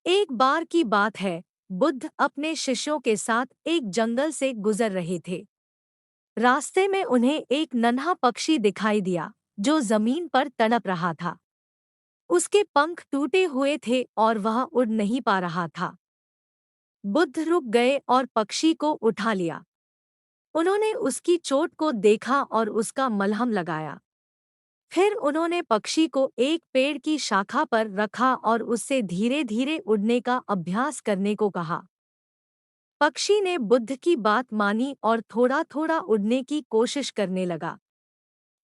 एक बार की बात है, बुद्ध अपने शिष्यों के साथ एक जंगल से गुजर रहे थे। रास्ते में उन्हें एक नन्हा पक्षी दिखाई दिया, जो जमीन पर तड़प रहा था। उसके पंख टूटे हुए थे और वह उड़ नहीं पा रहा था। बुद्ध रुक गए और पक्षी को उठा लिया। उन्होंने उसकी चोट को देखा और उसका मलहम लगाया। फिर उन्होंने पक्षी को एक पेड़ की शाखा पर रखा और उससे धीरे धीरे उड़ने का अभ्यास करने को कहा। पक्षी ने बुद्ध की बात मानी और थोड़ा थोड़ा उड़ने की कोशिश करने लगा।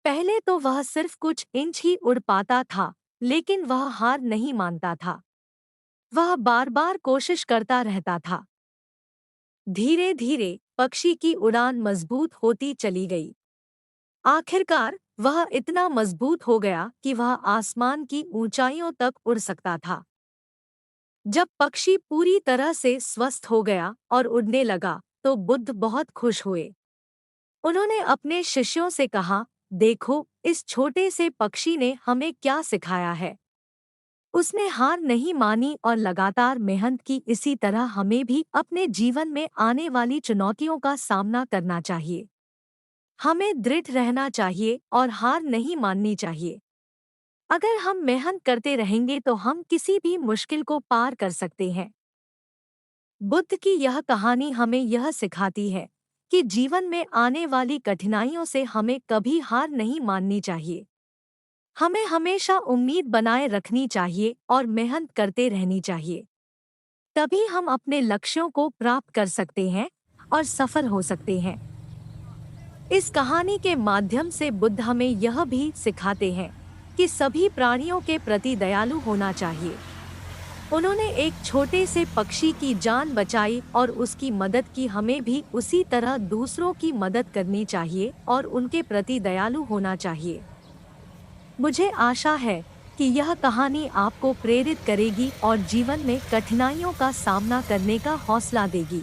पहले तो वह सिर्फ कुछ इंच ही उड़ पाता था, लेकिन वह हार नहीं मानता था। वह बार बार कोशिश करता रहता था। धीरे धीरे पक्षी की उड़ान मजबूत होती चली गई। आखिरकार वह इतना मजबूत हो गया कि वह आसमान की ऊंचाइयों तक उड़ सकता था। जब पक्षी पूरी तरह से स्वस्थ हो गया और उड़ने लगा, तो बुद्ध बहुत खुश हुए। उन्होंने अपने शिष्यों से कहा, देखो, इस छोटे से पक्षी ने हमें क्या सिखाया है। उसने हार नहीं मानी और लगातार मेहनत की। इसी तरह हमें भी अपने जीवन में आने वाली चुनौतियों का सामना करना चाहिए। हमें दृढ़ रहना चाहिए और हार नहीं माननी चाहिए। अगर हम मेहनत करते रहेंगे तो हम किसी भी मुश्किल को पार कर सकते हैं। बुद्ध की यह कहानी हमें यह सिखाती है कि जीवन में आने वाली कठिनाइयों से हमें कभी हार नहीं माननी चाहिए। हमें हमेशा उम्मीद बनाए रखनी चाहिए और मेहनत करते रहनी चाहिए। तभी हम अपने लक्ष्यों को प्राप्त कर सकते हैं और सफल हो सकते हैं। इस कहानी के माध्यम से बुद्ध हमें यह भी सिखाते हैं कि सभी प्राणियों के प्रति दयालु होना चाहिए। उन्होंने एक छोटे से पक्षी की जान बचाई और उसकी मदद की। हमें भी उसी तरह दूसरों की मदद करनी चाहिए और उनके प्रति दयालु होना चाहिए। मुझे आशा है कि यह कहानी आपको प्रेरित करेगी और जीवन में कठिनाइयों का सामना करने का हौसला देगी।